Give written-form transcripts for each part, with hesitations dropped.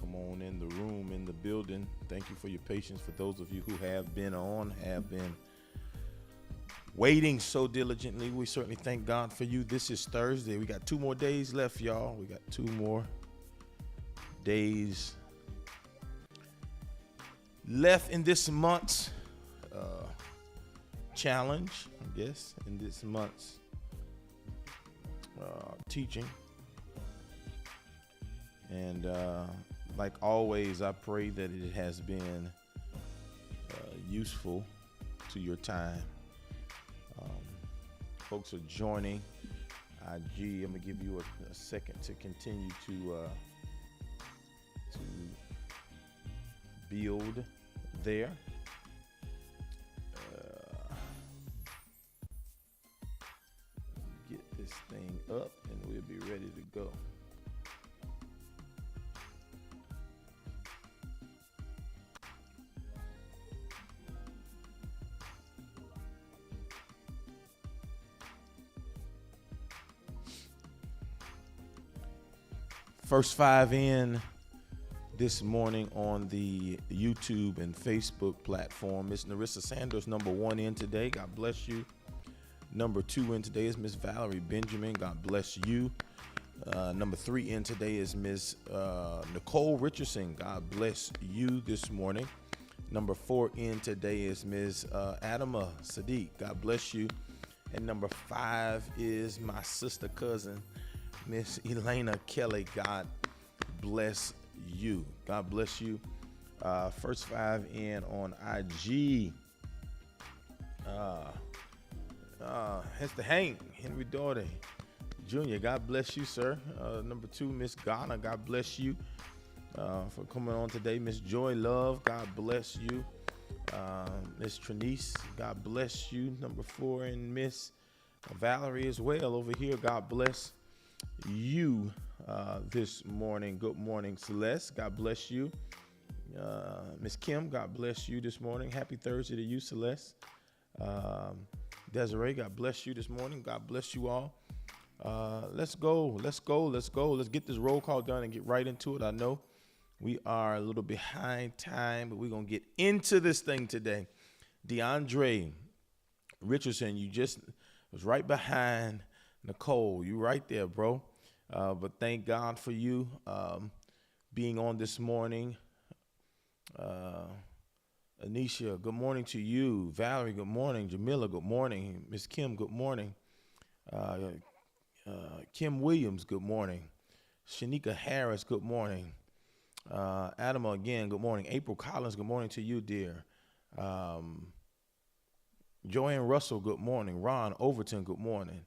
Welcome on in the room, in the building. Thank you for your patience. For those of you who have been waiting so diligently, we certainly thank God for you. This is Thursday. We got 2 more days left, y'all. We got 2 more days left in this month's challenge, I guess, in this month's teaching. And like always, I pray that it has been useful to your time. Folks are joining IG. I'm gonna give you a second to continue to build there. Get this thing up and we'll be ready to go. First 5 in this morning on the YouTube and Facebook platform. Miss Narissa Sanders, number 1 in today. God bless you. Number 2 in today is Miss Valerie Benjamin. God bless you. Number 3 in today is Miss Nicole Richardson. God bless you this morning. Number 4 in today is Miss Adama Sadiq. God bless you. And number 5 is my sister cousin, Miss Elena Kelly. God bless you. God bless you. First 5 in on IG. It's the Hank, Henry Daugherty Jr. God bless you, sir. Number 2, Miss Ghana. God bless you for coming on today. Miss Joy Love. God bless you. Miss Trinice. God bless you. Number 4, and Miss Valerie as well over here. God bless you this morning. Good morning, Celeste. God bless you. Miss Kim, God bless you this morning. Happy Thursday to you, Celeste. Desiree, God bless you this morning. God bless you all. Let's go. Let's get this roll call done and get right into it. I know we are a little behind time, but we're going to get into this thing today. DeAndre Richardson, you just was right behind Nicole. You right there, bro. But thank God for you being on this morning. Anisha, good morning to you. Valerie, good morning. Jamila, good morning. Miss Kim, good morning. Kim Williams, good morning. Shanika Harris, good morning. Adama again, good morning. April Collins, good morning to you, dear. Joanne Russell, good morning. Ron Overton, good morning.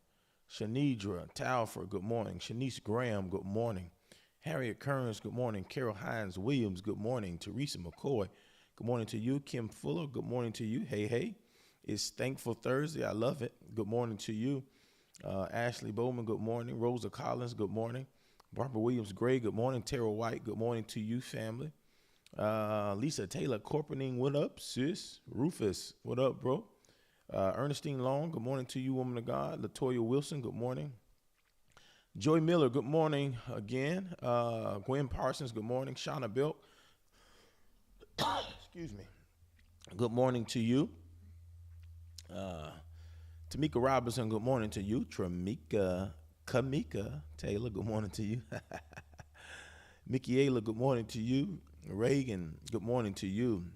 Shanidra Talford, good morning. Shanice Graham, good morning. Harriet Kearns, good morning. Carol Hines Williams, good morning. Teresa McCoy, good morning to you. Kim Fuller, good morning to you. Hey. It's Thankful Thursday. I love it. Good morning to you. Ashley Bowman, good morning. Rosa Collins, good morning. Barbara Williams Gray, good morning. Tara White, good morning to you, family. Lisa Taylor Corpening, what up, sis? Rufus, what up, bro? Ernestine Long, good morning to you, woman of God. Latoya Wilson, good morning. Joy Miller, good morning again. Gwen Parsons, good morning. Shauna Belk, excuse me. Good morning to you. Tamika Robinson, good morning to you. Kamika Taylor, good morning to you. Michaela, good morning to you. Reagan, good morning to you.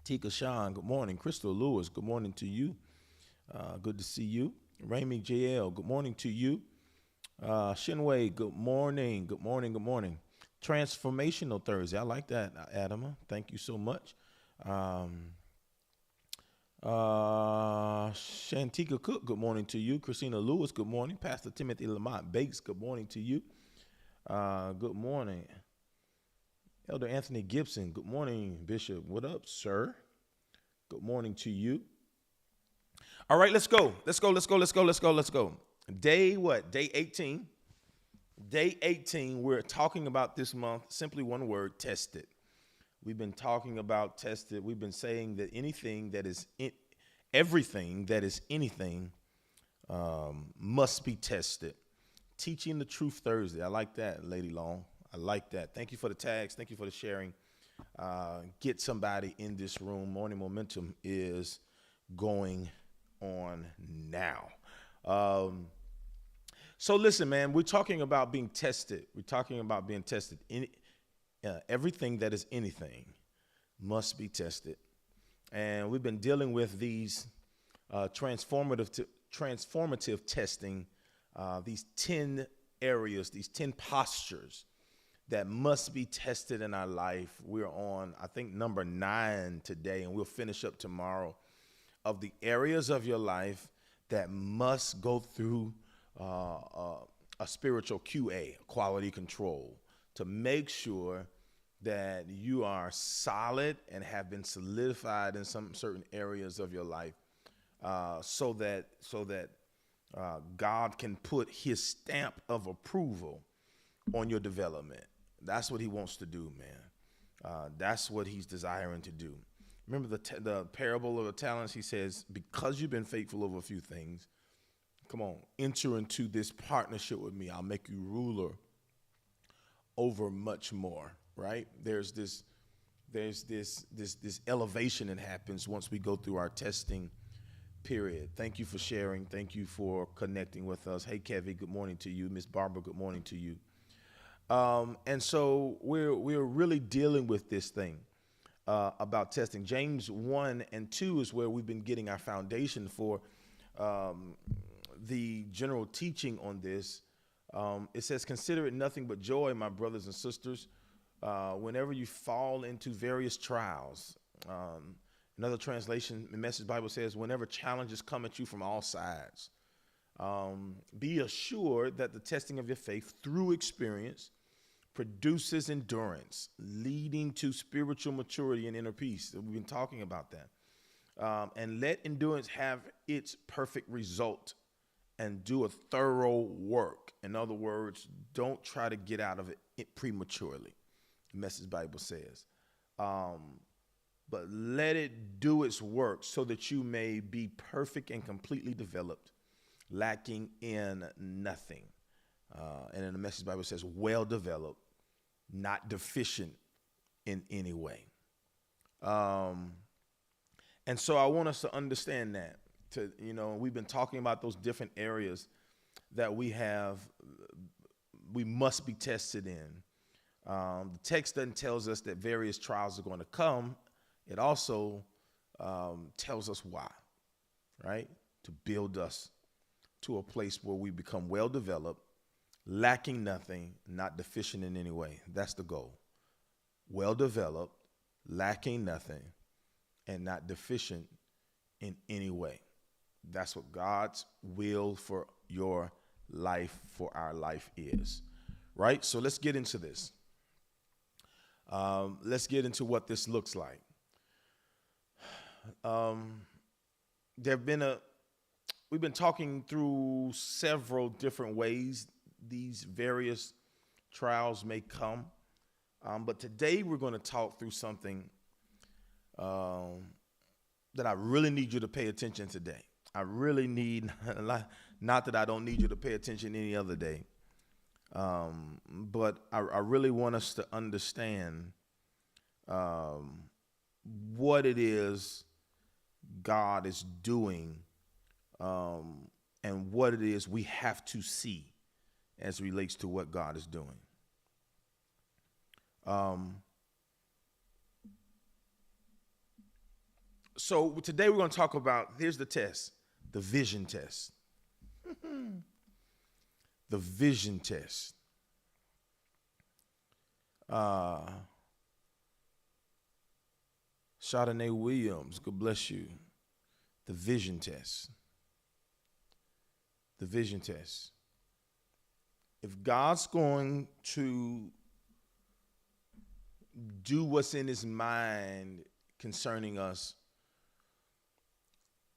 Tika Sean, good morning. Crystal Lewis, good morning to you. Good to see you. Raimi JL, good morning to you. Shinway, good morning. Good morning. Transformational Thursday. I like that, Adama. Thank you so much. Shantika Cook, good morning to you. Christina Lewis, good morning. Pastor Timothy Lamont Bates, good morning to you. Good morning. Elder Anthony Gibson, good morning, Bishop. What up, sir? Good morning to you. All right, let's go. Day what? Day 18. Day 18, we're talking about this month, simply one word, tested. We've been talking about tested. We've been saying that everything that is anything must be tested. Teaching the Truth Thursday. I like that, Lady Long. I like that. Thank you for the tags. Thank you for the sharing. Get somebody in this room. Morning Momentum is going on now. So listen, man, we're talking about being tested. We're talking about being tested. Everything that is anything must be tested. And we've been dealing with these transformative testing, these 10 areas, these 10 postures that must be tested in our life. We're on, I think, number 9 today, and we'll finish up tomorrow, of the areas of your life that must go through a spiritual QA, quality control, to make sure that you are solid and have been solidified in some certain areas of your life, so that God can put his stamp of approval on your development. That's what he wants to do, man. That's what he's desiring to do. Remember the parable of the talents? He says, because you've been faithful over a few things, come on, enter into this partnership with me. I'll make you ruler over much more, right? There's this elevation that happens once we go through our testing period. Thank you for sharing. Thank you for connecting with us. Hey, Kevin, good morning to you. Miss Barbara, good morning to you. And so we're really dealing with this thing about testing. James 1 and 2 is where we've been getting our foundation for the general teaching on this. It says, consider it nothing but joy, my brothers and sisters, whenever you fall into various trials. Another translation, the Message Bible says, whenever challenges come at you from all sides, be assured that the testing of your faith through experience produces endurance, leading to spiritual maturity and inner peace. We've been talking about that. And let endurance have its perfect result and do a thorough work. In other words, don't try to get out of it prematurely, the Message Bible says. But let it do its work so that you may be perfect and completely developed, lacking in nothing. And then the Message Bible says, well developed, not deficient in any way. And so I want us to understand that. We've been talking about those different areas that we must be tested in. The text then tells us that various trials are going to come. It also tells us why, right? To build us to a place where we become well developed, lacking nothing, not deficient in any way. That's the goal. Well developed, lacking nothing, and not deficient in any way. That's what God's will for your life, for our life is, right? So let's get into this. Let's get into what this looks like. We've been talking through several different ways these various trials may come. But today we're going to talk through something that I really need you to pay attention today. I really need, not that I don't need you to pay attention any other day, but I really want us to understand what it is God is doing, and what it is we have to see as it relates to what God is doing. So today we're going to talk about, here's the test, the vision test. The vision test. Chardonnay Williams, God bless you. The vision test. The vision test. If God's going to do what's in his mind concerning us,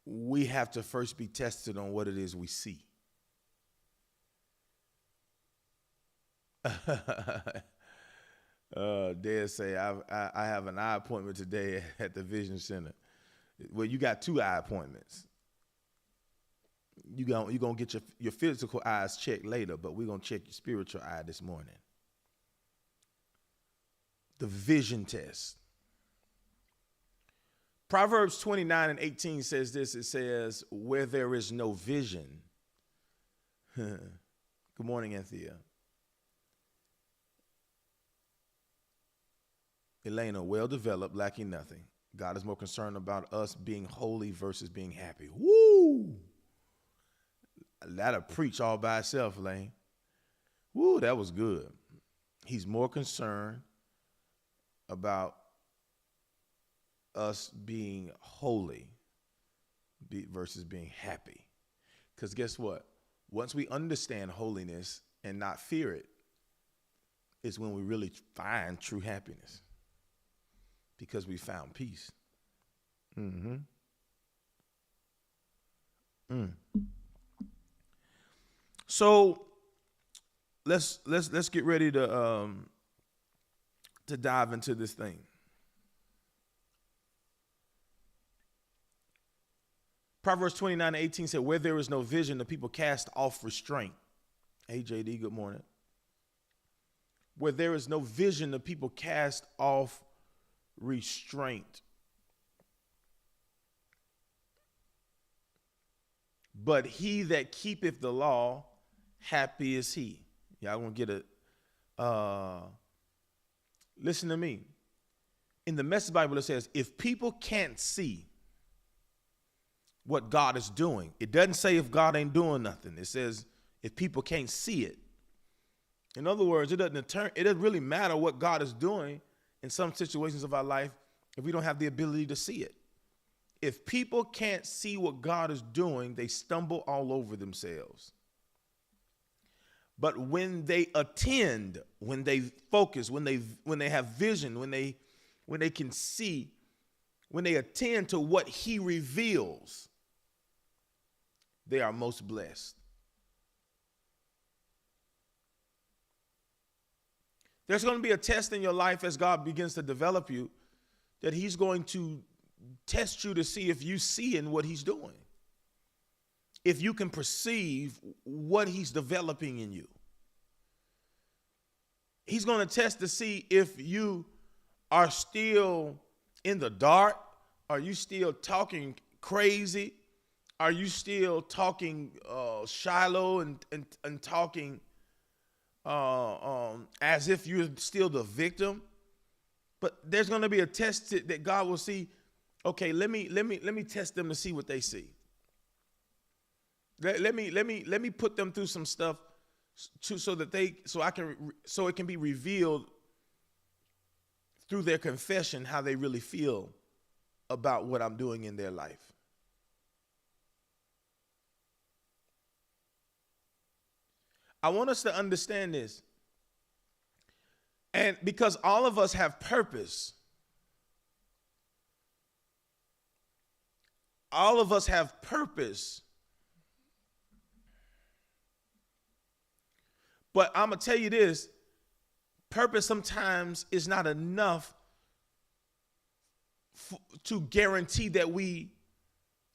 we have to first be tested on what it is we see. Dare say I have an eye appointment today at the Vision Center. Well, you got 2 eye appointments. You're gonna get your physical eyes checked later, but we're gonna check your spiritual eye this morning. The vision test. Proverbs 29:18 says this. It says, where there is no vision. Good morning, Anthea. Elena, well developed, lacking nothing. God is more concerned about us being holy versus being happy. Woo! That'll preach all by itself, Lane. Woo, that was good. He's more concerned about us being holy versus being happy. Because guess what? Once we understand holiness and not fear it, is when we really find true happiness. Because we found peace. So let's get ready to dive into this thing. Proverbs 29:18 said, where there is no vision, the people cast off restraint. Hey, JD, good morning. Where there is no vision, the people cast off restraint. But he that keepeth the law, happy is he. Y'all gonna get it. Listen to me. In the Message Bible, it says, if people can't see what God is doing, it doesn't say if God ain't doing nothing. It says if people can't see it. In other words, it doesn't really matter what God is doing in some situations of our life if we don't have the ability to see it. If people can't see what God is doing, they stumble all over themselves. But when they attend, when they focus, when they have vision, when they can see, when they attend to what he reveals, they are most blessed. There's going to be a test in your life as God begins to develop you, that he's going to test you to see if you see in what he's doing. If you can perceive what he's developing in you. He's going to test to see if you are still in the dark. Are you still talking crazy? Are you still talking shallow and talking as if you're still the victim? But there's going to be a test that God will see. Okay, let me test them to see what they see. Let me put them through some stuff so it can be revealed through their confession how they really feel about what I'm doing in their life. I want us to understand this. And because all of us have purpose, all of us have purpose. But I'm going to tell you this, purpose sometimes is not enough to guarantee that we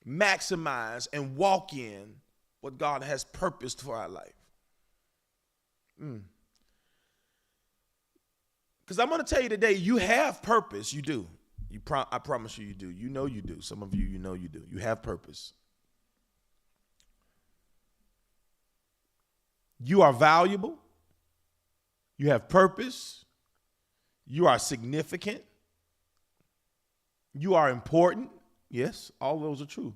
maximize and walk in what God has purposed for our life. Because I'm going to tell you today, you have purpose. You do. I promise you, you do. You know you do. Some of you, you know you do. You have purpose. You are valuable. You have purpose. You are significant. You are important. Yes, all those are true.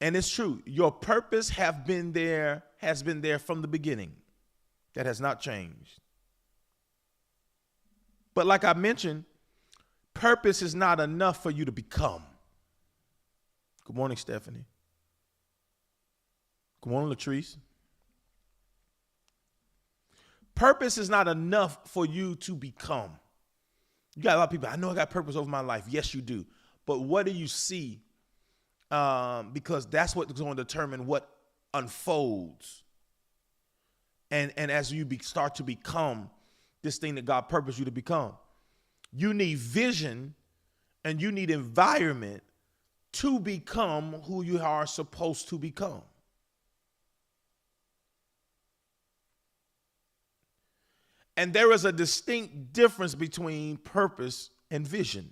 And it's true. Your purpose has been there from the beginning. That has not changed. But like I mentioned, purpose is not enough for you to become. Good morning, Stephanie. Good morning, Latrice. Purpose is not enough for you to become. You got a lot of people, I know I got purpose over my life. Yes, you do. But what do you see? Because that's what's going to determine what unfolds. And as you start to become this thing that God purposed you to become, you need vision and you need environment to become who you are supposed to become. And there is a distinct difference between purpose and vision.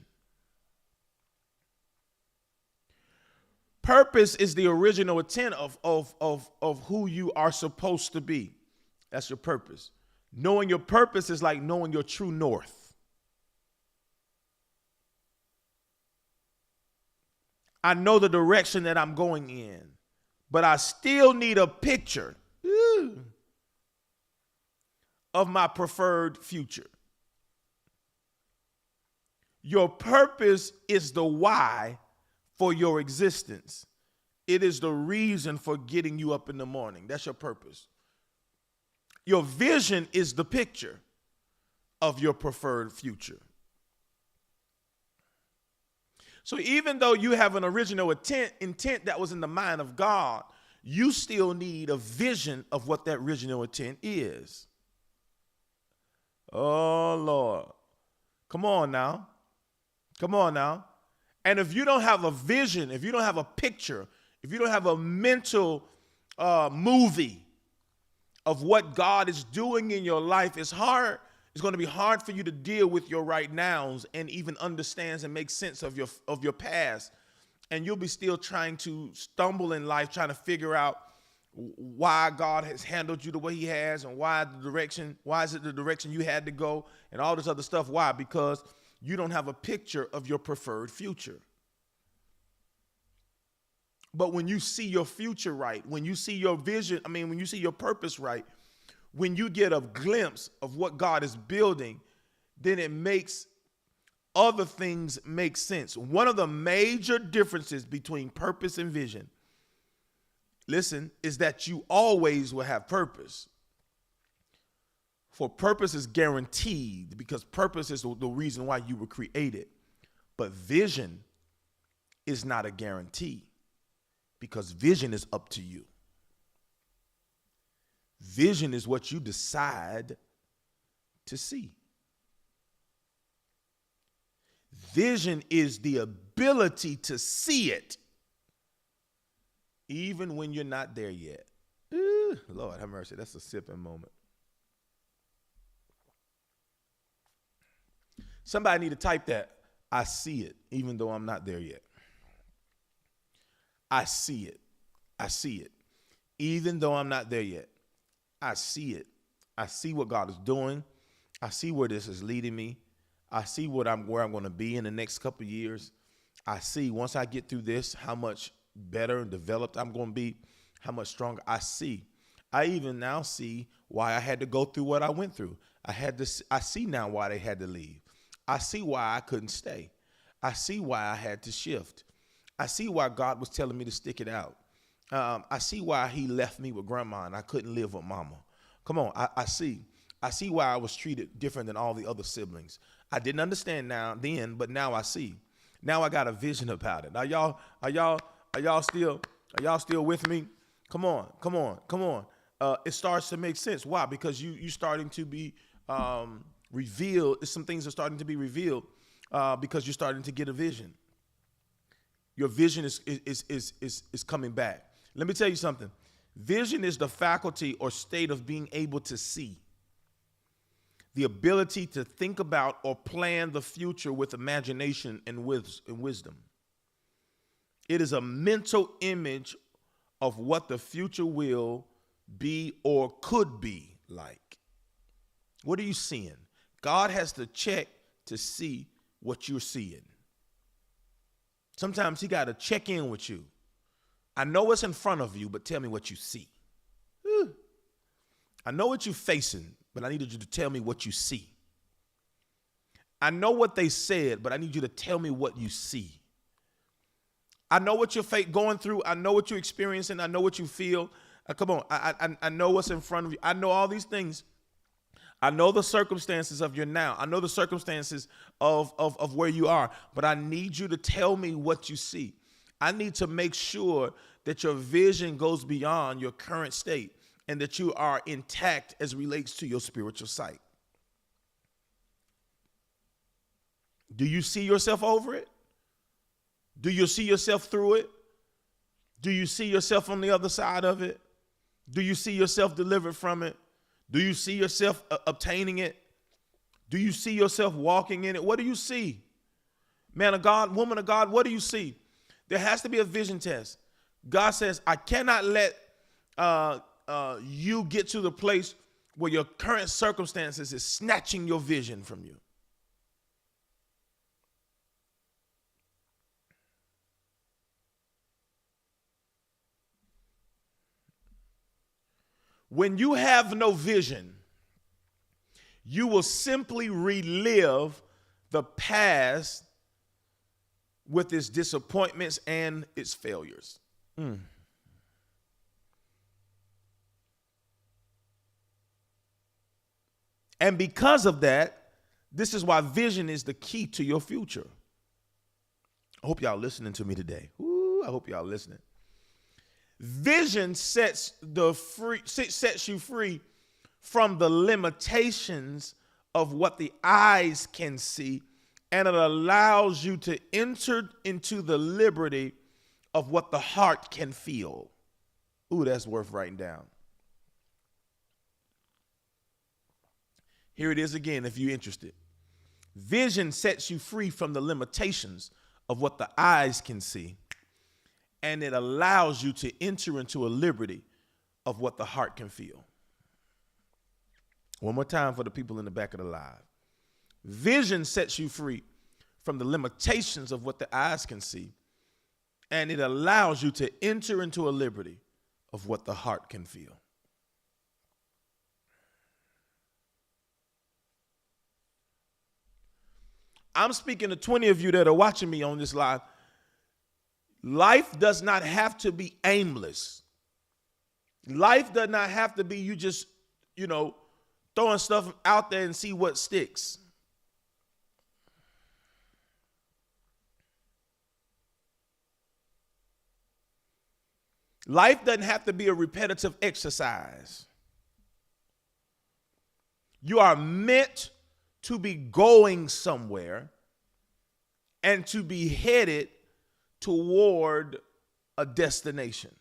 Purpose is the original intent of who you are supposed to be. That's your purpose. Knowing your purpose is like knowing your true north. I know the direction that I'm going in, but I still need a picture of my preferred future. Your purpose is the why for your existence. It is the reason for getting you up in the morning. That's your purpose. Your vision is the picture of your preferred future. So even though you have an original intent that was in the mind of God, you still need a vision of what that original intent is. Oh, Lord. Come on now. Come on now. And if you don't have a vision, if you don't have a picture, if you don't have a mental movie of what God is doing in your life, it's hard. It's going to be hard for you to deal with your right nows and even understand and make sense of your past. And you'll be still trying to stumble in life, trying to figure out why God has handled you the way he has and why is it the direction you had to go and all this other stuff. Why? Because you don't have a picture of your preferred future. But when you see your future right, when you see your vision, when you see your purpose right, when you get a glimpse of what God is building, then it makes other things make sense. One of the major differences between purpose and vision, listen, is that you always will have purpose. For purpose is guaranteed because purpose is the reason why you were created. But vision is not a guarantee because vision is up to you. Vision is what you decide to see. Vision is the ability to see it even when you're not there yet. Ooh, Lord have mercy. That's a sipping moment. Somebody need to type that. I see it, even though I'm not there yet. I see it. I see it. Even though I'm not there yet. I see it. I see what God is doing. I see where this is leading me. I see where I'm going to be in the next couple of years. I see once I get through this, how much better and developed I'm going to be, how much stronger. I even now see why I had to go through what I went through. I see now why they had to leave. I see why I couldn't stay. I see why I had to shift. I see why God was telling me to stick it out. I see why he left me with grandma and I couldn't live with mama. Come on, I see. I see why I was treated different than all the other siblings. I didn't understand then, but now I see. Now I got a vision about it. Now are y'all still with me? Come on. It starts to make sense. Why? Because you starting to be revealed. Some things are starting to be revealed because you're starting to get a vision. Your vision is coming back. Let me tell you something. Vision is the faculty or state of being able to see. The ability to think about or plan the future with imagination and wisdom. It is a mental image of what the future will be or could be like. What are you seeing? God has to check to see what you're seeing. Sometimes he got to check in with you. I know what's in front of you, but tell me what you see. I know what you're facing, but I need you to tell me what you see. I know what they said, but I need you to tell me what you see. I know what you're going through. I know what you're experiencing. I know what you feel. Come on. I know what's in front of you. I know all these things. I know the circumstances of your now. I know the circumstances of where you are, but I need you to tell me what you see. I need to make sure that your vision goes beyond your current state and that you are intact as it relates to your spiritual sight. Do you see yourself over it? Do you see yourself through it? Do you see yourself on the other side of it? Do you see yourself delivered from it? Do you see yourself obtaining it? Do you see yourself walking in it? What do you see? Man of God, woman of God, what do you see? There has to be a vision test. God says, I cannot let you get to the place where your current circumstances is snatching your vision from you. When you have no vision, you will simply relive the past with its disappointments and its failures. And because of that, this is why vision is the key to your future. I hope y'all listening to me today. I hope y'all listening. Vision sets you free from the limitations of what the eyes can see, and it allows you to enter into the liberty of what the heart can feel. Ooh, that's worth writing down. Here it is again, if you're interested. Vision sets you free from the limitations of what the eyes can see, and it allows you to enter into a liberty of what the heart can feel. One more time for the people in the back of the live. Vision sets you free from the limitations of what the eyes can see, and it allows you to enter into a liberty of what the heart can feel. I'm speaking to 20 of you that are watching me on this live. Life does not have to be aimless. Life does not have to be you just, throwing stuff out there and see what sticks. Life doesn't have to be a repetitive exercise. You are meant to be going somewhere and to be headed toward a destination.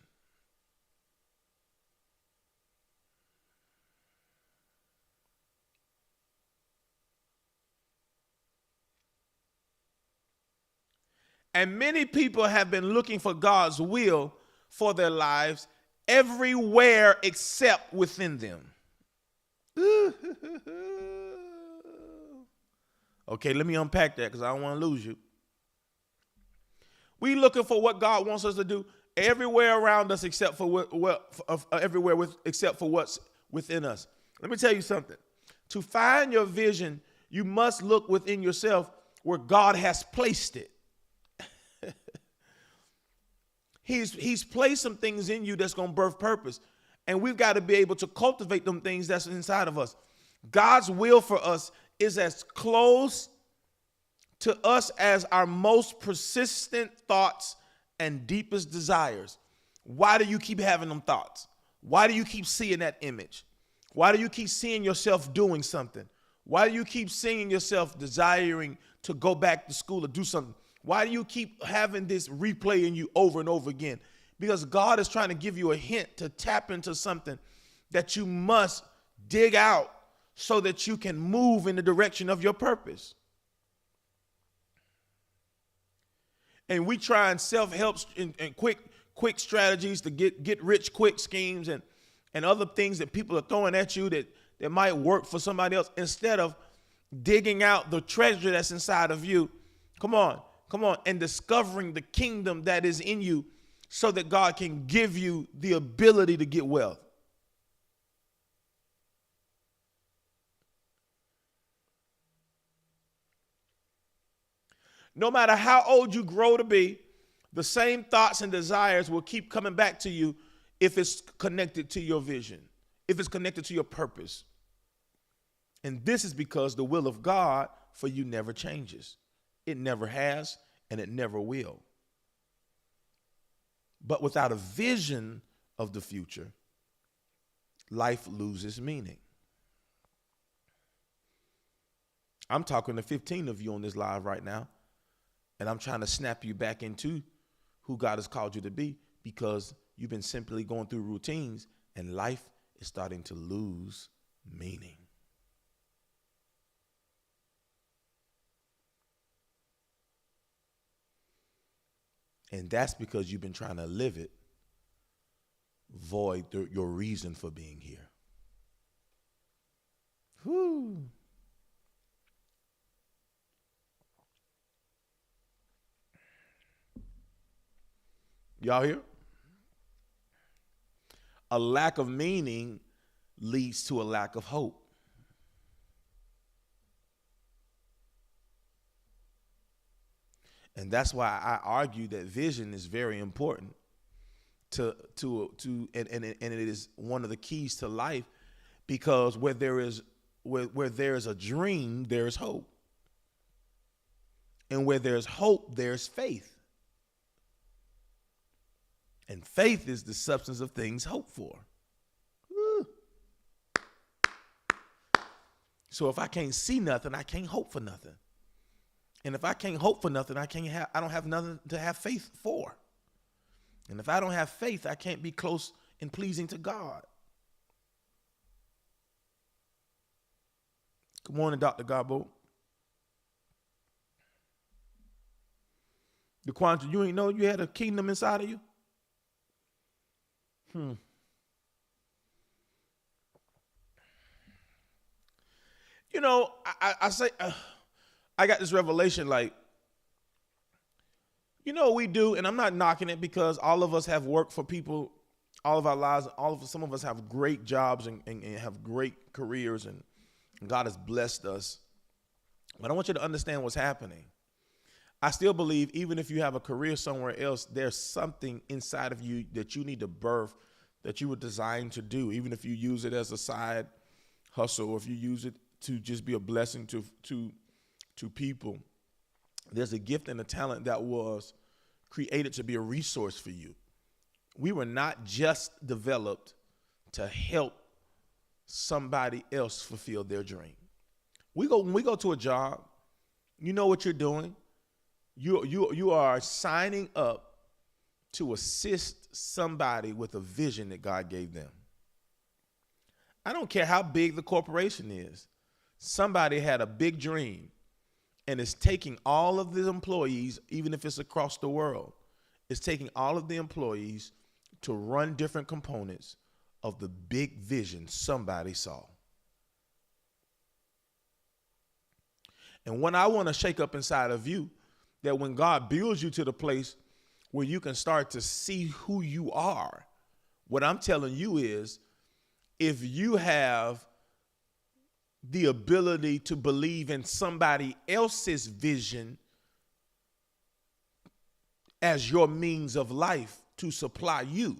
And many people have been looking for God's will for their lives everywhere except within them. Okay, let me unpack that because I don't want to lose you. We looking for what God wants us to do everywhere around us except for except for what's within us. Let me tell you something. To find your vision, you must look within yourself where God has placed it. He's placed some things in you that's going to birth purpose. And we've got to be able to cultivate them things that's inside of us. God's will for us is as close to us as our most persistent thoughts and deepest desires. Why do you keep having them thoughts? Why do you keep seeing that image? Why do you keep seeing yourself doing something? Why do you keep seeing yourself desiring to go back to school or do something? Why do you keep having this replay in you over and over again? Because God is trying to give you a hint to tap into something that you must dig out so that you can move in the direction of your purpose. And we try and self-help and quick strategies to get rich quick schemes and other things that people are throwing at you that might work for somebody else instead of digging out the treasure that's inside of you. Come on, and discovering the kingdom that is in you so that God can give you the ability to get wealth. No matter how old you grow to be, the same thoughts and desires will keep coming back to you if it's connected to your vision, if it's connected to your purpose. And this is because the will of God for you never changes. It never has, and it never will. But without a vision of the future, life loses meaning. I'm talking to 15 of you on this live right now, and I'm trying to snap you back into who God has called you to be because you've been simply going through routines and life is starting to lose meaning. And that's because you've been trying to live it, void your reason for being here. Whew. Y'all here? A lack of meaning leads to a lack of hope. And that's why I argue that vision is very important and it is one of the keys to life, because where there is a dream, there's hope. And where there's hope, there's faith. And faith is the substance of things hoped for. Woo. So if I can't see nothing, I can't hope for nothing. And if I can't hope for nothing, I don't have nothing to have faith for. And if I don't have faith, I can't be close and pleasing to God. Good morning, Dr. Garbo. DeQuandra, you ain't know you had a kingdom inside of you? You know, I say, I got this revelation, like, you know, we do, and I'm not knocking it, because all of us have worked for people all of our lives. Some of us have great jobs and have great careers, and God has blessed us. But I want you to understand what's happening. I still believe even if you have a career somewhere else, there's something inside of you that you need to birth, that you were designed to do, even if you use it as a side hustle, or if you use it to just be a blessing to people. There's a gift and a talent that was created to be a resource for you. We were not just developed to help somebody else fulfill their dream. When we go to a job, you know what you're doing. You are signing up to assist somebody with a vision that God gave them. I don't care how big the corporation is. Somebody had a big dream and is taking all of the employees, even if it's across the world, is taking all of the employees to run different components of the big vision somebody saw. And what I want to shake up inside of you, that when God builds you to the place where you can start to see who you are, what I'm telling you is, if you have the ability to believe in somebody else's vision as your means of life to supply you,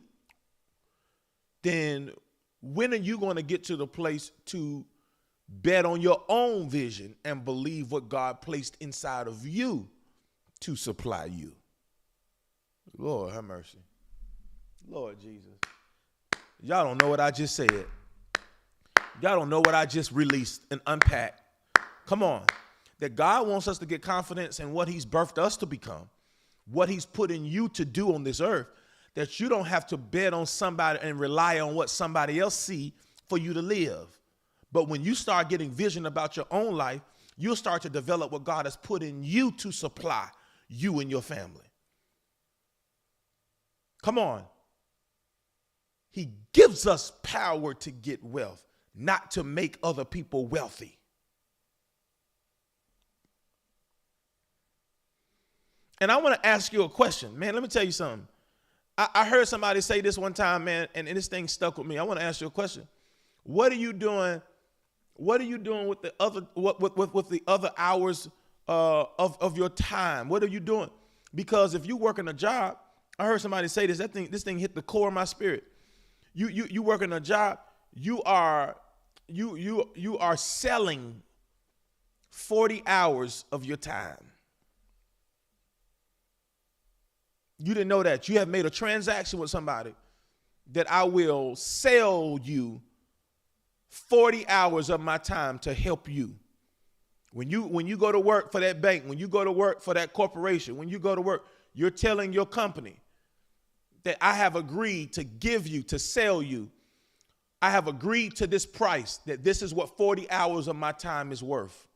then when are you going to get to the place to bet on your own vision and believe what God placed inside of you to supply you? Lord have mercy. Lord Jesus. Y'all don't know what I just said. Y'all don't know what I just released and unpacked. Come on. That God wants us to get confidence in what he's birthed us to become, what he's put in you to do on this earth, that you don't have to bet on somebody and rely on what somebody else see for you to live. But when you start getting vision about your own life, you'll start to develop what God has put in you to supply you and your family. Come on. He gives us power to get wealth, not to make other people wealthy. And I want to ask you a question, man. Let me tell you something. I heard somebody say this one time, man, and this thing stuck with me. I want to ask you a question. What are you doing? What are you doing with the other with the other hours of your time? What are you doing? Because if you work in a job, I heard somebody say this. This thing hit the core of my spirit. You work in a job. You are selling 40 hours of your time. You didn't know that. You have made a transaction with somebody that I will sell you 40 hours of my time to help you. When you go to work for that bank, when you go to work for that corporation, when you go to work, you're telling your company that I have agreed to give you, to sell you I have agreed to this price, that this is what 40 hours of my time is worth.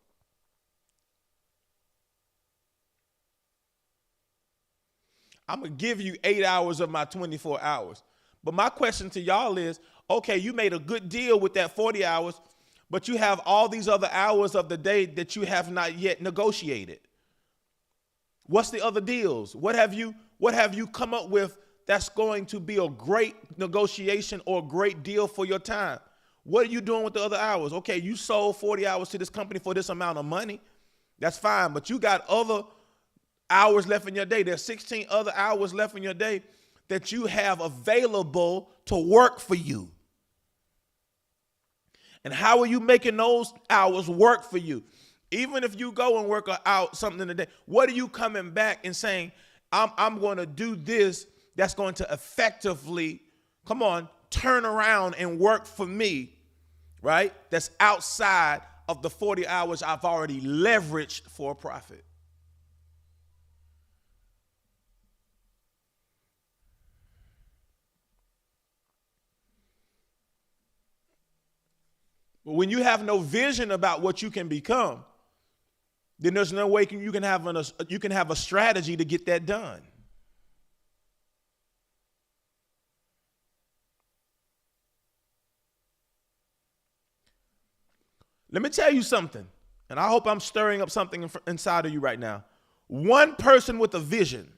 I'm going to give you 8 hours of my 24 hours. But my question to y'all is, okay, you made a good deal with that 40 hours, but you have all these other hours of the day that you have not yet negotiated. What's the other deals? What have you come up with that's going to be a great negotiation or a great deal for your time? What are you doing with the other hours? Okay, you sold 40 hours to this company for this amount of money. That's fine, but you got other hours left in your day. There's 16 other hours left in your day that you have available to work for you. And how are you making those hours work for you? Even if you go and work out something in the day, what are you coming back and saying, I'm going to do this that's going to effectively, turn around and work for me, right? That's outside of the 40 hours I've already leveraged for a profit. But when you have no vision about what you can become, then there's no way you can have a strategy to get that done. Let me tell you something, and I hope I'm stirring up something inside of you right now. One person with a vision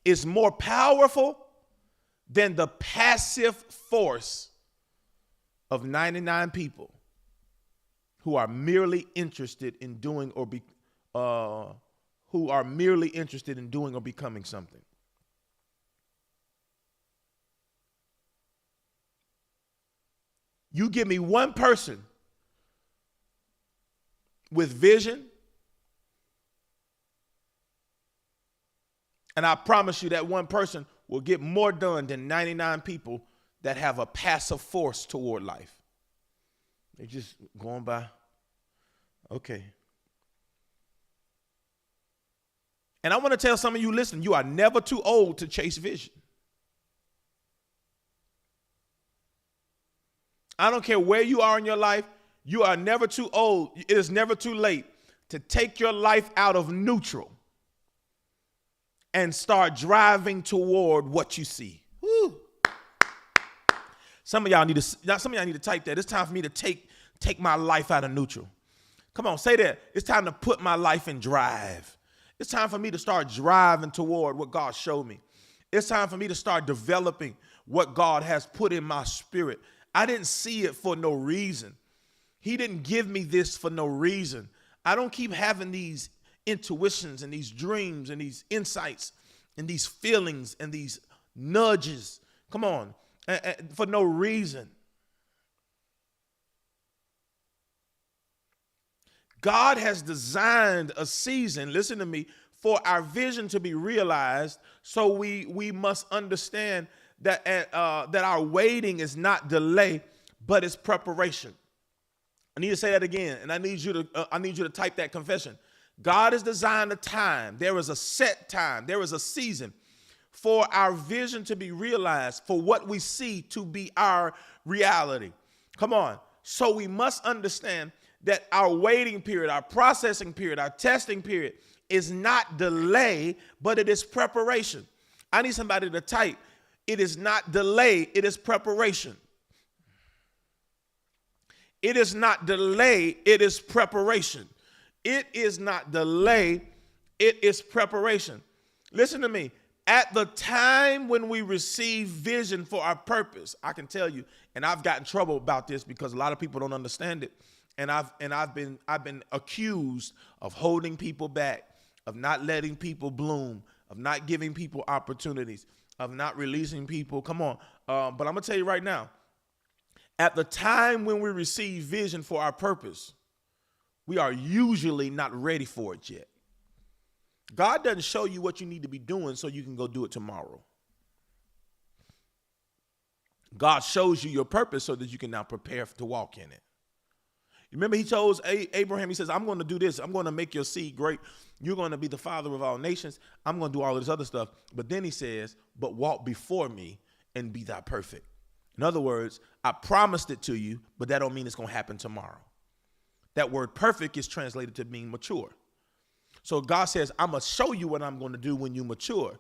is more powerful than the passive force of 99 people who are merely interested in doing or becoming something. You give me one person with vision, and I promise you that one person will get more done than 99 people that have a passive force toward life. They're just going by, okay. And I want to tell some of you, listen, you are never too old to chase vision. I don't care where you are in your life. You are never too old. It is never too late to take your life out of neutral and start driving toward what you see. Woo. Some of y'all need to type that. It's time for me to take my life out of neutral. Come on, say that. It's time to put my life in drive. It's time for me to start driving toward what God showed me. It's time for me to start developing what God has put in my spirit. I didn't see it for no reason. He didn't give me this for no reason. I don't keep having these intuitions and these dreams and these insights and these feelings and these nudges. Come on, for no reason. God has designed a season, listen to me, for our vision to be realized. So we must understand that that our waiting is not delay, but it's preparation. I need to say that again, and I need you to type that confession. God has designed a time. There is a set time. There is a season for our vision to be realized, for what we see to be our reality. Come on. So we must understand that our waiting period, our processing period, our testing period is not delay, but it is preparation. I need somebody to type, it is not delay, it is preparation. It is not delay, it is preparation. It is not delay, it is preparation. Listen to me. At the time when we receive vision for our purpose, I can tell you, and I've gotten in trouble about this because a lot of people don't understand it. And I've been accused of holding people back, of not letting people bloom, of not giving people opportunities, of not releasing people. Come on. But I'm going to tell you right now, at the time when we receive vision for our purpose, we are usually not ready for it yet. God doesn't show you what you need to be doing so you can go do it tomorrow. God shows you your purpose so that you can now prepare to walk in it. Remember, he chose Abraham, he says, I'm going to do this. I'm going to make your seed great. You're going to be the father of all nations. I'm going to do all of this other stuff. But then he says, but walk before me and be thou perfect. In other words, I promised it to you, but that don't mean it's going to happen tomorrow. That word perfect is translated to mean mature. So God says, I'm going to show you what I'm going to do when you mature.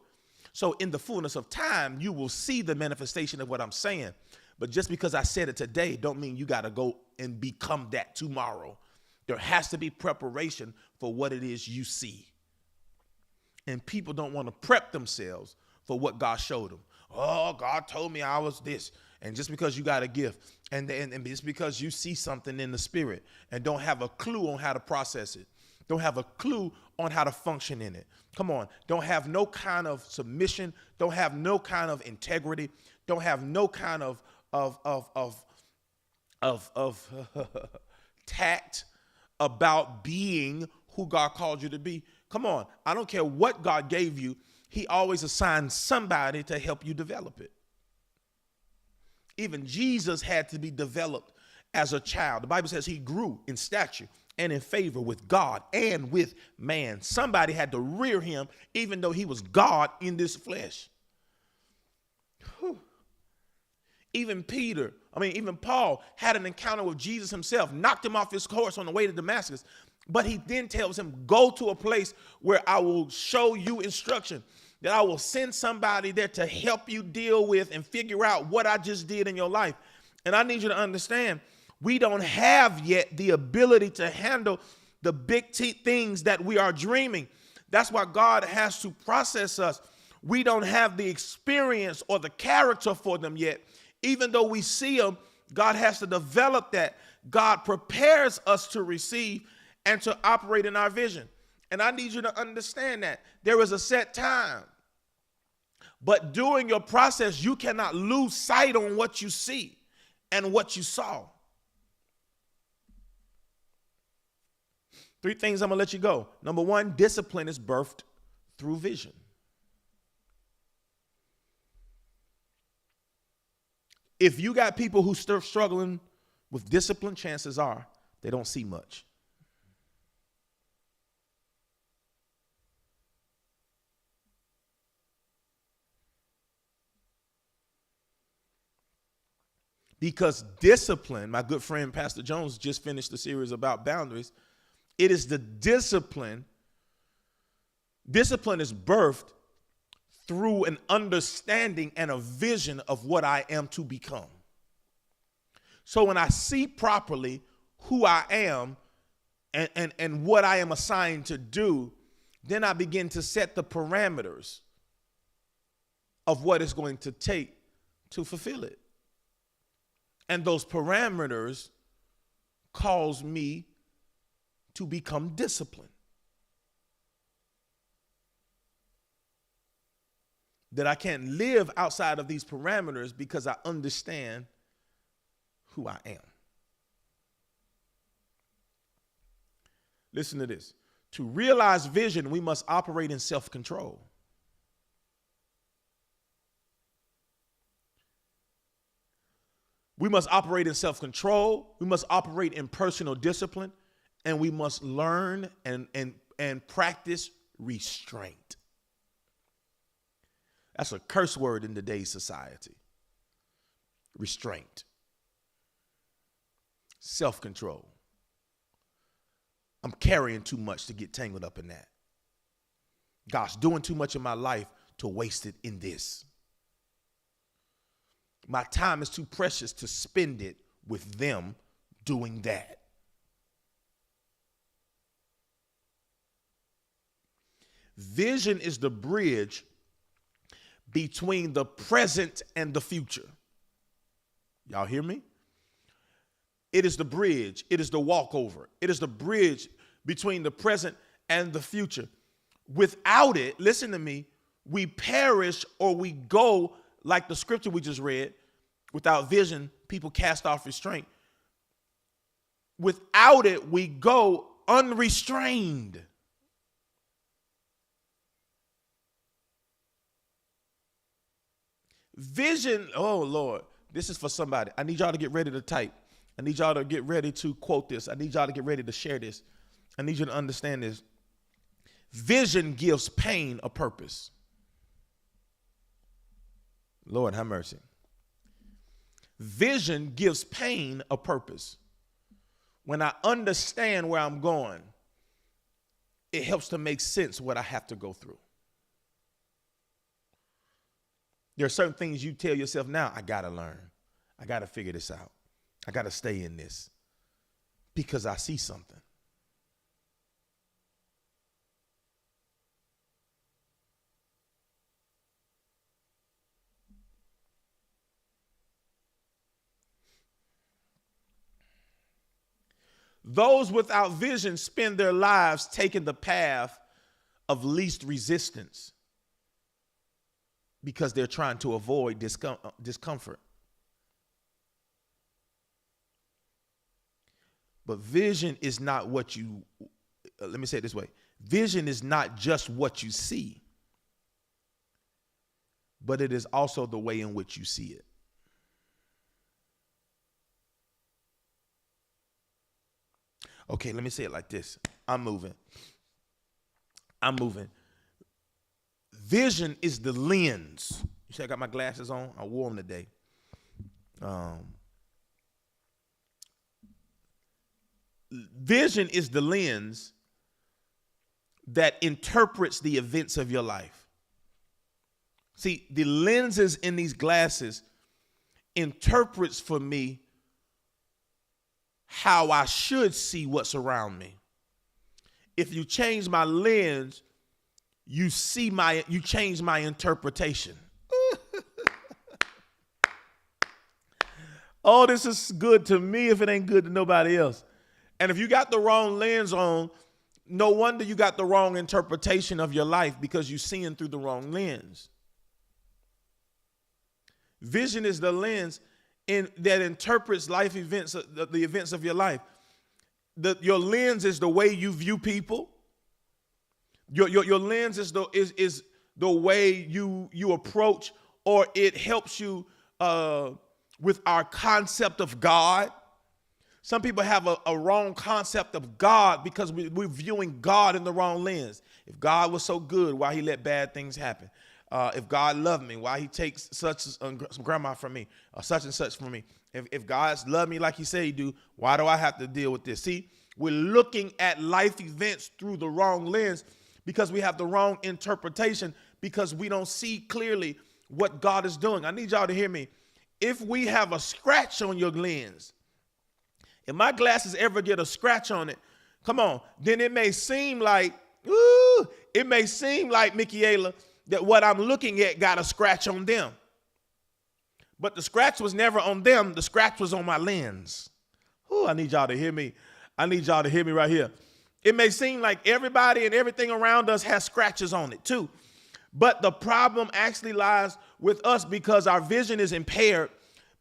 So in the fullness of time, you will see the manifestation of what I'm saying. But just because I said it today, don't mean you got to go and become that tomorrow. There has to be preparation for what it is you see. And people don't want to prep themselves for what God showed them. Oh, God told me I was this. And just because you got a gift and just because you see something in the spirit and don't have a clue on how to process it, don't have a clue on how to function in it. Come on. Don't have no kind of submission. Don't have no kind of integrity. Don't have no kind of tact about being who God called you to be. Come on. I don't care what God gave you. He always assigns somebody to help you develop it. Even Jesus had to be developed as a child. The Bible says he grew in stature and in favor with God and with man. Somebody had to rear him, even though he was God in this flesh. Whew. Even Paul had an encounter with Jesus himself, knocked him off his horse on the way to Damascus. But he then tells him, go to a place where I will show you instruction, that I will send somebody there to help you deal with and figure out what I just did in your life. And I need you to understand, we don't have yet the ability to handle the big things that we are dreaming. That's why God has to process us. We don't have the experience or the character for them yet. Even though we see them, God has to develop that. God prepares us to receive and to operate in our vision. And I need you to understand that there is a set time. But during your process, you cannot lose sight on what you see and what you saw. 3 things I'm going to let you go. Number 1, discipline is birthed through vision. If you got people who still struggling with discipline, chances are they don't see much. Because discipline, my good friend Pastor Jones just finished the series about boundaries. It is the discipline. Discipline is birthed through an understanding and a vision of what I am to become. So when I see properly who I am and what I am assigned to do, then I begin to set the parameters of what it's going to take to fulfill it. And those parameters cause me to become disciplined. That I can't live outside of these parameters because I understand who I am. Listen to this. To realize vision, we must operate in self-control. We must operate in self-control. We must operate in personal discipline. And we must learn and practice restraint. That's a curse word in today's society. Restraint. Self-control. I'm carrying too much to get tangled up in that. God's doing too much in my life to waste it in this. My time is too precious to spend it with them doing that. Vision is the bridge between the present and the future. Y'all hear me? It is the bridge. It is the walkover. It is the bridge between the present and the future. Without it, listen to me, we perish or we go like the scripture we just read. Without vision, people cast off restraint. Without it, we go unrestrained. Vision, oh Lord, this is for somebody. I need y'all to get ready to type. I need y'all to get ready to quote this. I need y'all to get ready to share this. I need you to understand this. Vision gives pain a purpose. Lord, have mercy. Vision gives pain a purpose. When I understand where I'm going, it helps to make sense what I have to go through. There are certain things you tell yourself now, I got to learn. I got to figure this out. I got to stay in this because I see something. Those without vision spend their lives taking the path of least resistance because they're trying to avoid discomfort. But vision is not what you, let me say it this way. Vision is not just what you see, but it is also the way in which you see it. Okay, let me say it like this. I'm moving. Vision is the lens. You see I got my glasses on? I wore them today. Vision is the lens that interprets the events of your life. See, the lenses in these glasses interprets for me how I should see what's around me. If you change my lens, you change my interpretation. Oh, this is good to me if it ain't good to nobody else. And if you got the wrong lens on, no wonder you got the wrong interpretation of your life because you're seeing through the wrong lens. Vision is the lens that interprets life events, the events of your life. Your lens is the way you view people. Your lens is the way you approach, or it helps you with our concept of God. Some people have a wrong concept of God because we're viewing God in the wrong lens. If God was so good, why he let bad things happen? If God loved me, why he takes some grandma from me, or such and such from me? If God's loved me like he said he do, why do I have to deal with this? See, we're looking at life events through the wrong lens because we have the wrong interpretation, because we don't see clearly what God is doing. I need y'all to hear me. If we have a scratch on your lens, if my glasses ever get a scratch on it, come on, then it may seem like, Michaela, that what I'm looking at got a scratch on them. But the scratch was never on them. The scratch was on my lens. Ooh, I need y'all to hear me. I need y'all to hear me right here. It may seem like everybody and everything around us has scratches on it too. But the problem actually lies with us because our vision is impaired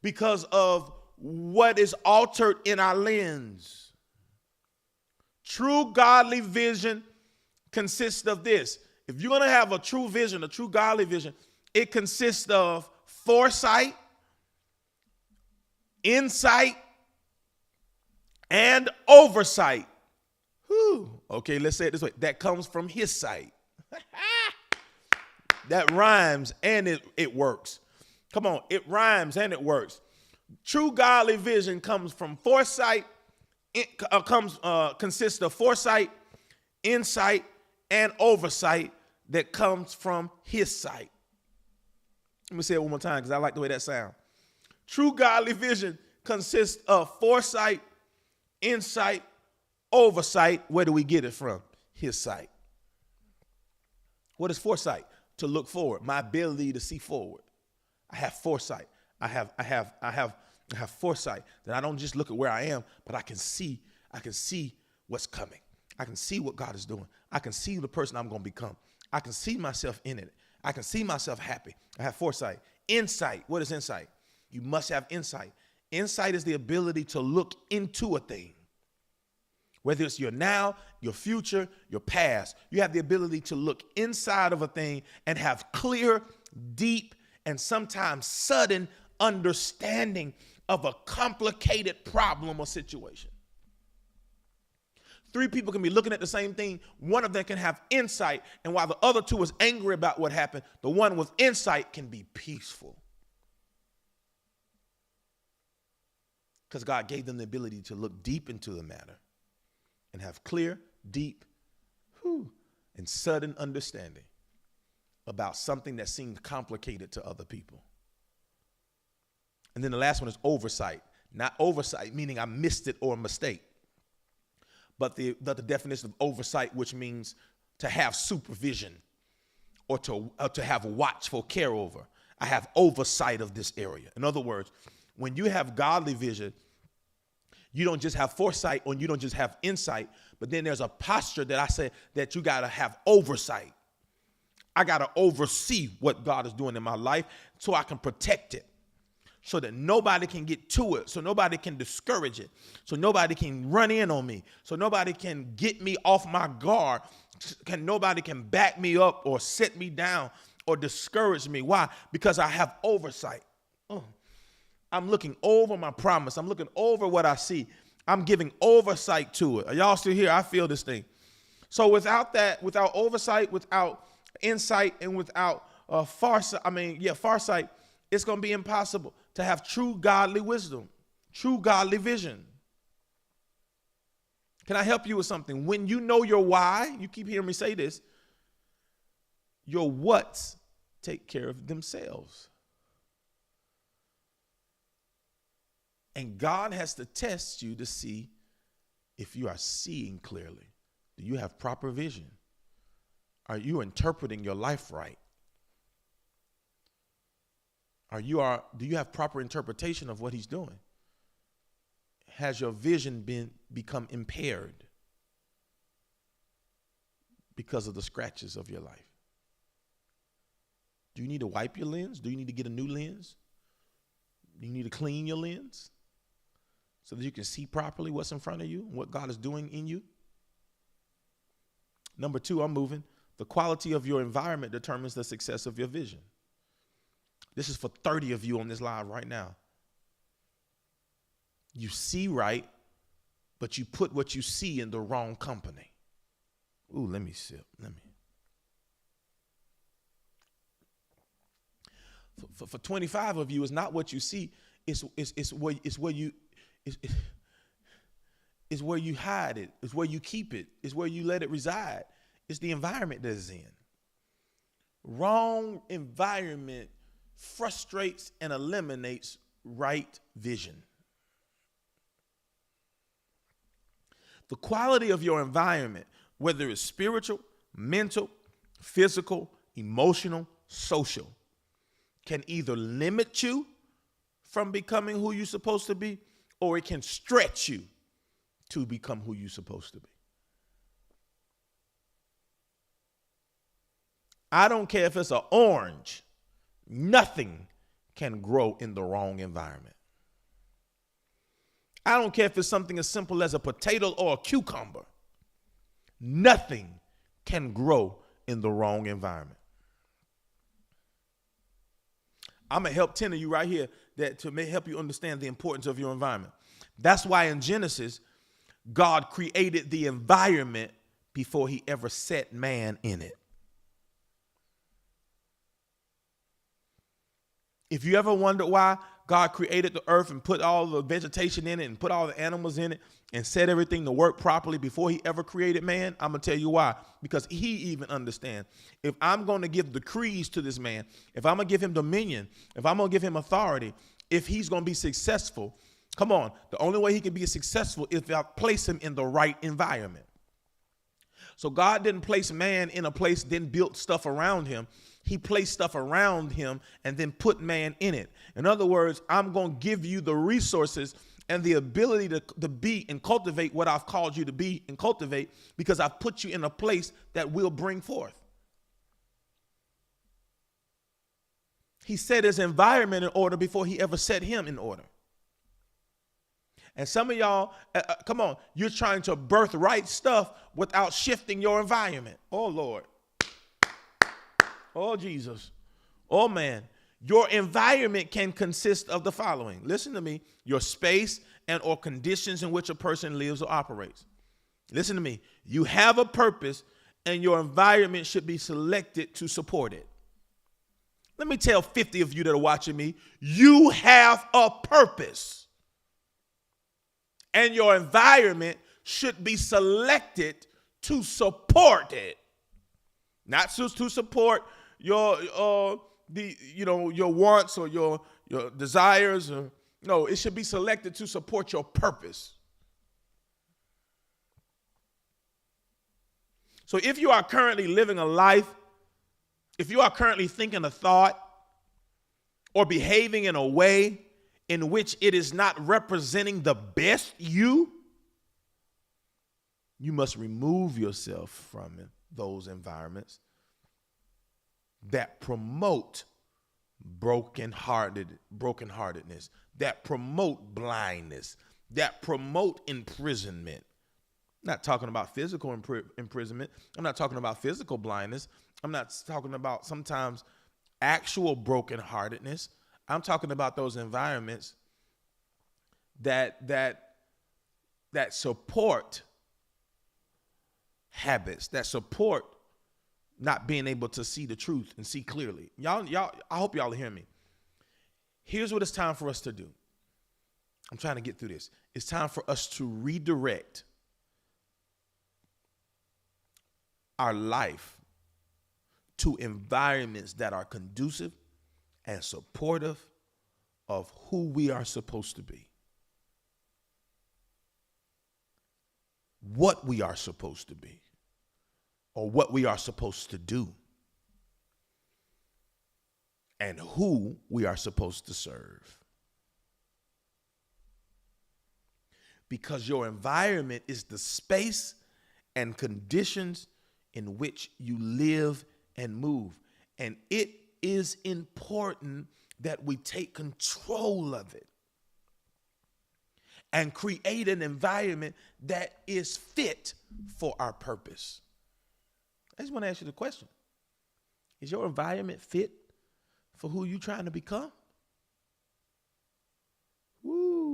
because of what is altered in our lens. True godly vision consists of this. If you're going to have a true vision, a true godly vision, it consists of foresight, insight, and oversight. Whew. Okay, let's say it this way. That comes from his sight. That rhymes and it works. Come on, it rhymes and it works. True godly vision comes from foresight. It consists of foresight, insight, and oversight that comes from his sight. Let me say it one more time because I like the way that sounds. True godly vision consists of foresight, insight, oversight. Where do we get it from? His sight. What is foresight? To look forward. My ability to see forward. I have foresight. I have foresight that I don't just look at where I am, but I can see what's coming. I can see what God is doing. I can see the person I'm going to become. I can see myself in it. I can see myself happy. I have foresight. Insight. What is insight? You must have insight. Insight is the ability to look into a thing. Whether it's your now, your future, your past, you have the ability to look inside of a thing and have clear, deep, and sometimes sudden understanding of a complicated problem or situation. Three people can be looking at the same thing. One of them can have insight, and while the other two is angry about what happened, the one with insight can be peaceful. because God gave them the ability to look deep into the matter and have clear, deep, and sudden understanding about something that seemed complicated to other people. And then the last one is oversight. Not oversight, meaning I missed it or a mistake, but the definition of oversight, which means to have supervision or to have watchful care over. I have oversight of this area. In other words, when you have godly vision, you don't just have foresight or you don't just have insight, but then there's a posture that I say that you got to have oversight. I got to oversee what God is doing in my life so I can protect it, so that nobody can get to it, so nobody can discourage it, so nobody can run in on me, so nobody can get me off my guard, nobody can back me up or set me down or discourage me. Why? Because I have oversight. I'm looking over my promise. I'm looking over what I see. I'm giving oversight to it. Are y'all still here? I feel this thing. So without that, without oversight, without insight, and without foresight, it's going to be impossible to have true godly wisdom, true godly vision. Can I help you with something? When you know your why, you keep hearing me say this, your whats take care of themselves. And God has to test you to see if you are seeing clearly. Do you have proper vision? Are you interpreting your life right? Do you have proper interpretation of what he's doing? Has your vision become impaired because of the scratches of your life? Do you need to wipe your lens? Do you need to get a new lens? Do you need to clean your lens so that you can see properly what's in front of you and what God is doing in you? Number 2, I'm moving. The quality of your environment determines the success of your vision. This is for 30 of you on this live right now. You see right, but you put what you see in the wrong company. Ooh, let me sip. For 25 of you, it's not what you see. It's where you hide it. It's where you keep it. It's where you let it reside. It's the environment that it's in. Wrong environment frustrates and eliminates right vision. The quality of your environment, whether it's spiritual, mental, physical, emotional, social, can either limit you from becoming who you're supposed to be, or it can stretch you to become who you're supposed to be. I don't care if it's an orange. Nothing can grow in the wrong environment. I don't care if it's something as simple as a potato or a cucumber. Nothing can grow in the wrong environment. I'm going to help 10 of you right here to help you understand the importance of your environment. That's why in Genesis, God created the environment before he ever set man in it. If you ever wondered why God created the earth and put all the vegetation in it and put all the animals in it and set everything to work properly before he ever created man, I'm going to tell you why. Because he even understands, if I'm going to give decrees to this man, if I'm going to give him dominion, if I'm going to give him authority, if he's going to be successful, come on, the only way he can be successful is if I place him in the right environment. So God didn't place man in a place, then built stuff around him. He placed stuff around him and then put man in it. In other words, I'm going to give you the resources and the ability to be and cultivate what I've called you to be and cultivate, because I've put you in a place that will bring forth. He set his environment in order before he ever set him in order. And some of y'all, come on, you're trying to birthright stuff without shifting your environment. Oh, Lord. Oh, Jesus. Oh, man. Your environment can consist of the following. Listen to me. Your space and or conditions in which a person lives or operates. Listen to me. You have a purpose and your environment should be selected to support it. Let me tell 50 of you that are watching me, you have a purpose. And your environment should be selected to support it. Not just to support your your wants or your desires. No, it should be selected to support your purpose. So if you are currently living a life, if you are currently thinking a thought or behaving in a way in which it is not representing the best you must remove yourself from those environments that promote brokenheartedness, that promote blindness, that promote imprisonment. I'm not talking about physical imprisonment. I'm not talking about physical blindness. I'm not talking about sometimes actual brokenheartedness. I'm talking about those environments that support habits, that support not being able to see the truth and see clearly. Y'all, I hope y'all hear me. Here's what it's time for us to do. I'm trying to get through this. It's time for us to redirect our life to environments that are conducive and supportive of who we are supposed to be, what we are supposed to be, or what we are supposed to do, and who we are supposed to serve. Because your environment is the space and conditions in which you live and move. And it is important that we take control of it and create an environment that is fit for our purpose. I just want to ask you the question. Is your environment fit for who you're trying to become? Woo.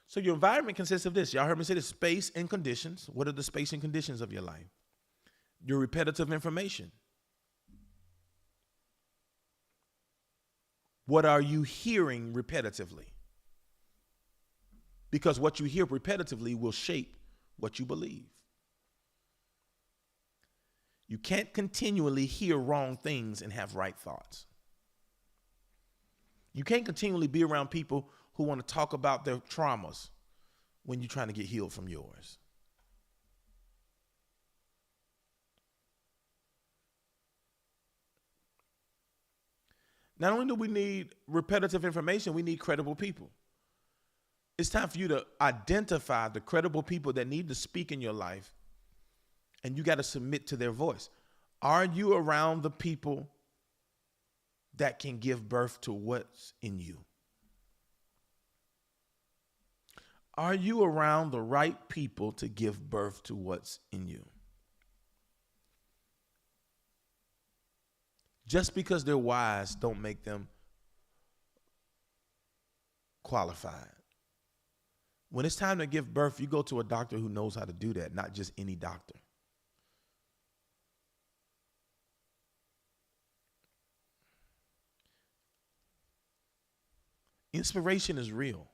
So your environment consists of this. Y'all heard me say this: space and conditions. What are the space and conditions of your life? Your repetitive information. What are you hearing repetitively? Because what you hear repetitively will shape what you believe. You can't continually hear wrong things and have right thoughts. You can't continually be around people who want to talk about their traumas when you're trying to get healed from yours. Not only do we need repetitive information, we need credible people. It's time for you to identify the credible people that need to speak in your life, and you got to submit to their voice. Are you around the people that can give birth to what's in you? Are you around the right people to give birth to what's in you? Just because they're wise don't make them qualified. When it's time to give birth, you go to a doctor who knows how to do that, not just any doctor. Inspiration is real.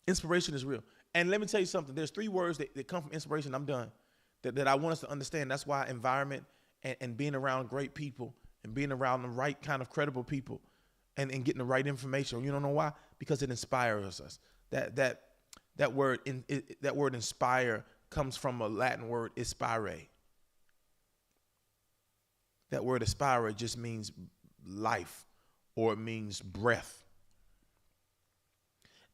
Inspiration is real. And let me tell you something. There's 3 words that come from inspiration. I'm done. That I want us to understand. That's why environment and being around great people and being around the right kind of credible people and getting the right information. You don't know why? Because it inspires us. That word inspire comes from a Latin word, inspire. That word inspire just means life, or it means breath.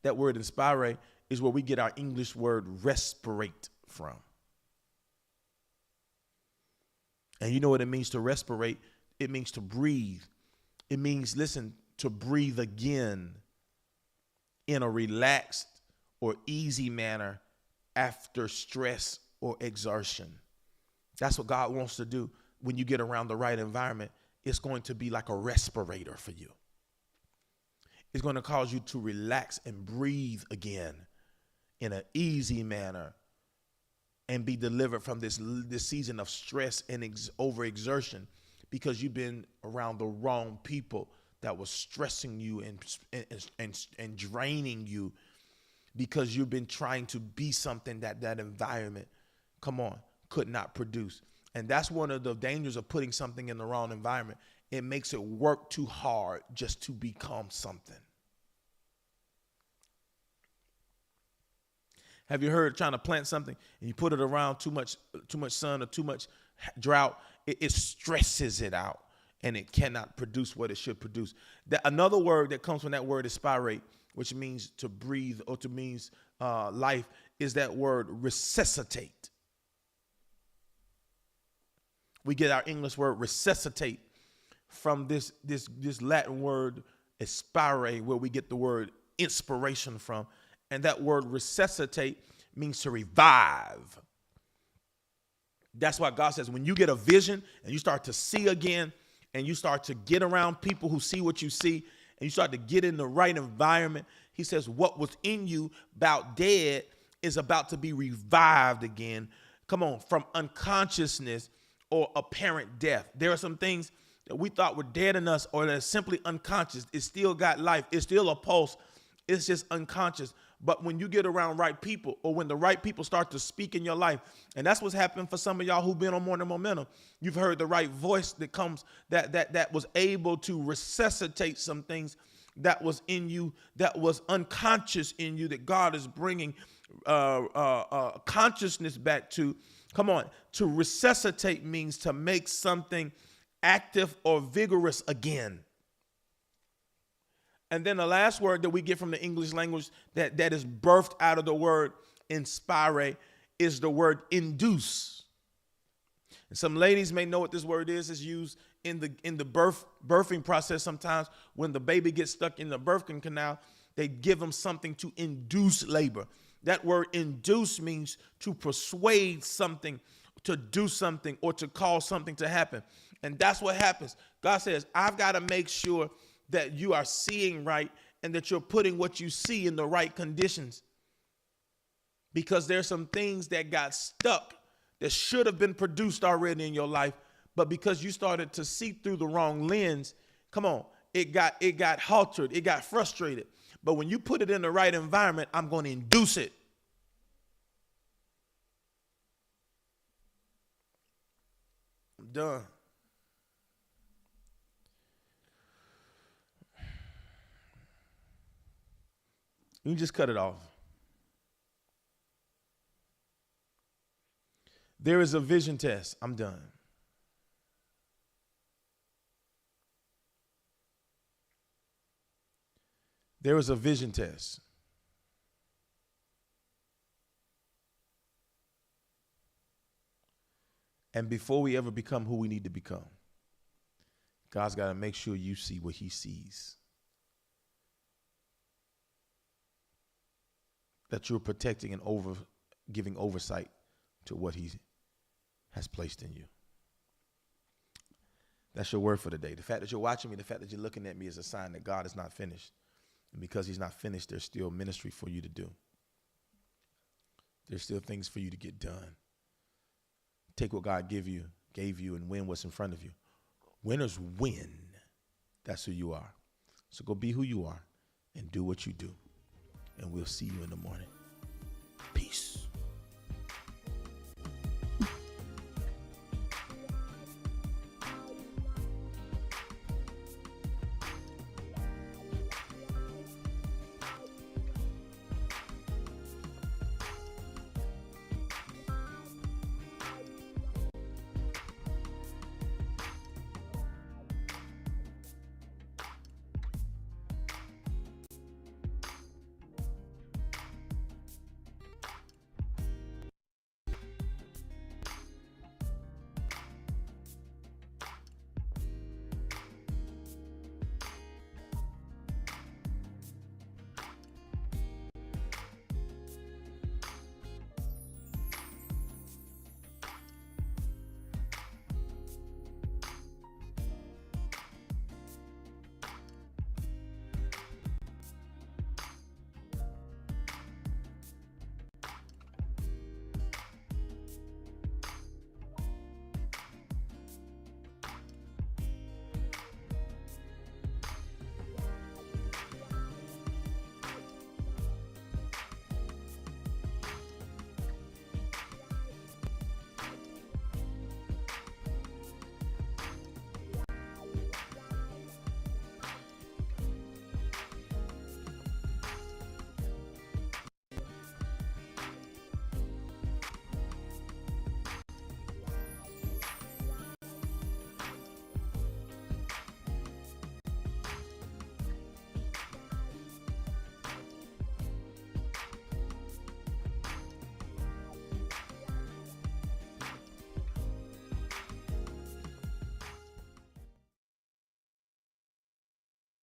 That word inspire is where we get our English word respirate from. And you know what it means to respirate? It means to breathe. It means, listen, to breathe again in a relaxed or easy manner after stress or exertion. That's what God wants to do when you get around the right environment. It's going to be like a respirator for you. It's going to cause you to relax and breathe again in an easy manner and be delivered from this season of stress and overexertion, because you've been around the wrong people that was stressing you and draining you, because you've been trying to be something that environment, come on, could not produce. And that's one of the dangers of putting something in the wrong environment. It makes it work too hard just to become something. Have you heard trying to plant something and you put it around too much sun or too much drought? It stresses it out and it cannot produce what it should produce. Another word that comes from that word is spirate, which means to breathe or to means life, is that word resuscitate. We get our English word resuscitate from this Latin word aspire, where we get the word inspiration from. And that word resuscitate means to revive. That's why God says when you get a vision and you start to see again, and you start to get around people who see what you see, and you start to get in the right environment, he says what was in you about dead is about to be revived again. Come on, from unconsciousness or apparent death. There are some things that we thought were dead in us, or that are simply unconscious. It still got life. It's still a pulse. It's just unconscious. But when you get around right people, or when the right people start to speak in your life, and that's what's happened for some of y'all who've been on Morning Momentum. You've heard the right voice that comes, that was able to resuscitate some things that was in you, that was unconscious in you, that God is bringing consciousness back to. Come on, to resuscitate means to make something active or vigorous again. And then the last word that we get from the English language that is birthed out of the word inspire is the word induce. And some ladies may know what this word is. It's used in the birthing process. Sometimes when the baby gets stuck in the birthing canal, they give them something to induce labor. That word induce means to persuade something to do something or to cause something to happen. And that's what happens. God says, I've got to make sure that you are seeing right and that you're putting what you see in the right conditions. Because there's some things that got stuck that should have been produced already in your life, but because you started to see through the wrong lens, come on, it got halted, it got frustrated. But when you put it in the right environment, I'm going to induce it. I'm done. You just cut it off. There is a vision test. I'm done. There is a vision test. And before we ever become who we need to become, God's got to make sure you see what he sees. That you're protecting and giving oversight to what he has placed in you. That's your word for the day. The fact that you're watching me, the fact that you're looking at me is a sign that God is not finished. And because he's not finished, there's still ministry for you to do. There's still things for you to get done. Take what God gave you, and win what's in front of you. Winners win. That's who you are. So go be who you are and do what you do. And we'll see you in the morning.